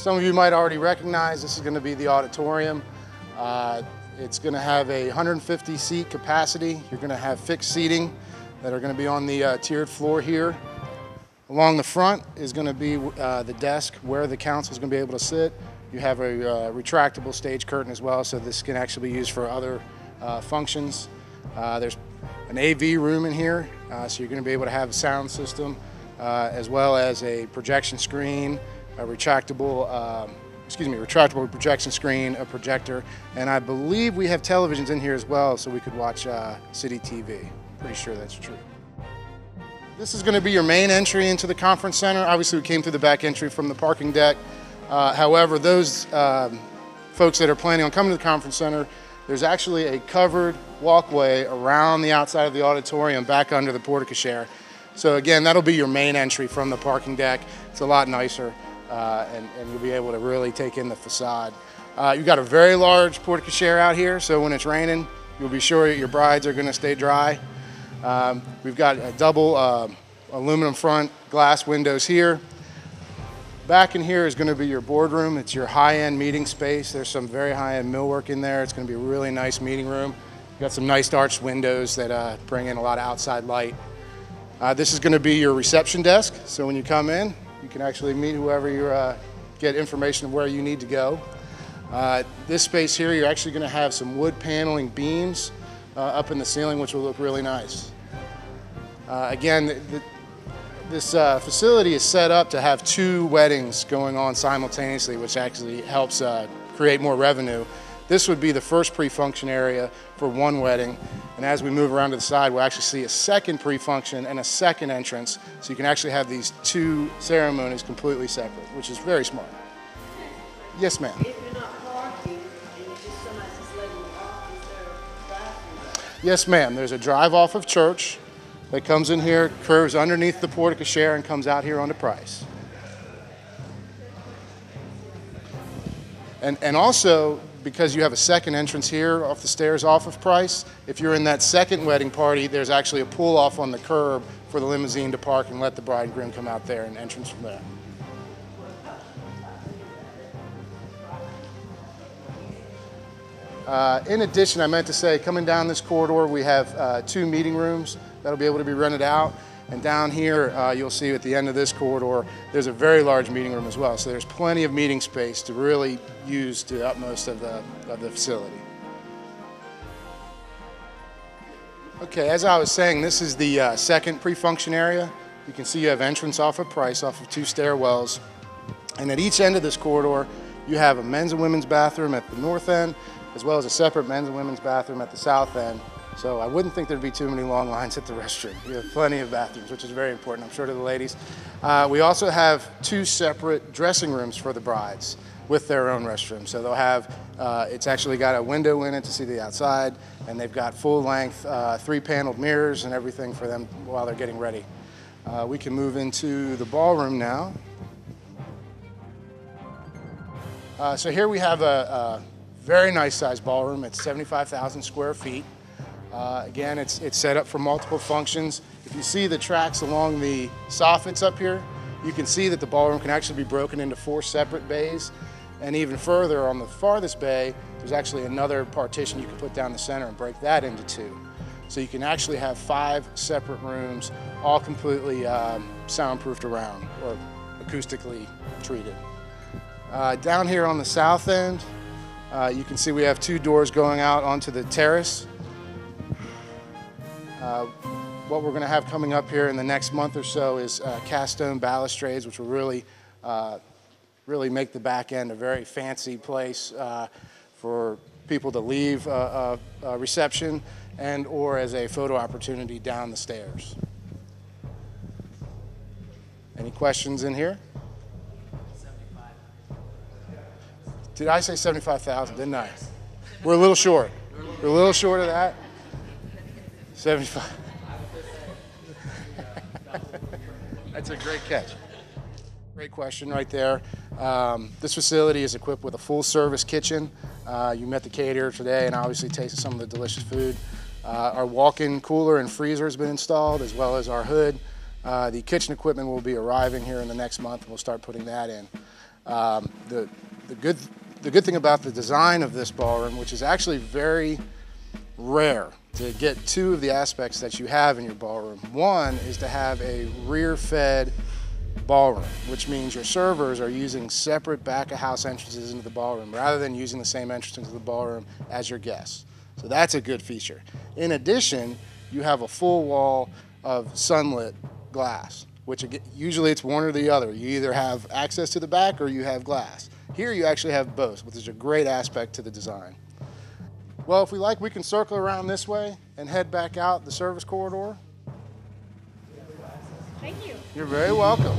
Some of you might already recognize this is going to be the auditorium. It's going to have a 150 seat capacity. You're going to have fixed seating that are going to be on the tiered floor here. Along the front is going to be the desk where the council is going to be able to sit. You have a retractable stage curtain as well, so this can actually be used for other functions. There's an AV room in here, so you're going to be able to have a sound system as well as a projection screen, a retractable projection screen, a projector, and I believe we have televisions in here as well, so we could watch city TV. Pretty sure that's true. This is going to be your main entry into the conference center. Obviously, we came through the back entry from the parking deck. However, those folks that are planning on coming to the conference center, there's actually a covered walkway around the outside of the auditorium back under the porte-cochere. So again, that'll be your main entry from the parking deck. It's a lot nicer, and you'll be able to really take in the facade. You've got a very large porte-cochere out here, so when it's raining, you'll be sure that your brides are going to stay dry. We've got a double aluminum front glass windows here. Back in here is going to be your boardroom. It's your high-end meeting space. There's some very high-end millwork in there. It's going to be a really nice meeting room. You've got some nice arched windows that bring in a lot of outside light. This is going to be your reception desk. So when you come in, you can actually meet whoever you get information of where you need to go. This space here, you're actually going to have some wood paneling beams up in the ceiling, which will look really nice. Again, this facility is set up to have 2 weddings going on simultaneously, which actually helps create more revenue. This would be the first pre-function area for 1 wedding, and as we move around to the side, we'll actually see a second pre-function and a second entrance, so you can actually have these 2 ceremonies completely separate, which is very smart. Yes, ma'am. If you're not parking and you just somebody just letting you off, is there a drive-through? Yes, ma'am. There's a drive off of Church that comes in here, curves underneath the porte-cochere, and comes out here onto Price. And also, because you have a second entrance here off the stairs off of Price, if you're in that second wedding party, there's actually a pull-off on the curb for the limousine to park and let the bride and groom come out there and entrance from there. In addition, I meant to say, coming down this corridor, we have 2 meeting rooms that'll be able to be rented out. And down here, you'll see at the end of this corridor, there's a very large meeting room as well. So there's plenty of meeting space to really use to the utmost of the facility. Okay, as I was saying, this is the second pre-function area. You can see you have entrance off of Price, off of 2 stairwells. And at each end of this corridor, you have a men's and women's bathroom at the north end, as well as a separate men's and women's bathroom at the south end. So I wouldn't think there'd be too many long lines at the restroom. You have plenty of bathrooms, which is very important, I'm sure, to the ladies. We also have 2 separate dressing rooms for the brides with their own restrooms. So they'll have, it's actually got a window in it to see the outside, and they've got full-length 3-paneled mirrors and everything for them while they're getting ready. We can move into the ballroom now. So here we have a very nice sized ballroom. It's 75,000 square feet. Again, it's set up for multiple functions. If you see the tracks along the soffits up here, you can see that the ballroom can actually be broken into 4 separate bays. And even further, on the farthest bay, there's actually another partition you can put down the center and break that into 2. So you can actually have 5 separate rooms, all completely soundproofed around or acoustically treated. Down here on the south end, you can see we have 2 doors going out onto the terrace. What we're going to have coming up here in the next month or so is cast stone balustrades, which will really make the back end a very fancy place for people to leave a reception and or as a photo opportunity down the stairs. Any questions in here? 75. Did I say 75,000? Didn't I? We're a little short. We're a little short of that. 75. That's a great catch. Great question right there. This facility is equipped with a full-service kitchen. You met the caterer today and obviously tasted some of the delicious food. Our walk-in cooler and freezer has been installed, as well as our hood. The kitchen equipment will be arriving here in the next month, and we'll start putting that in. The good thing about the design of this ballroom, which is actually very rare to get two of the aspects that you have in your ballroom. One is to have a rear-fed ballroom, which means your servers are using separate back-of-house entrances into the ballroom rather than using the same entrance into the ballroom as your guests. So that's a good feature. In addition, you have a full wall of sunlit glass, which usually it's one or the other. You either have access to the back or you have glass. Here you actually have both, which is a great aspect to the design. Well, if we like, we can circle around this way and head back out the service corridor. Thank you. You're very welcome.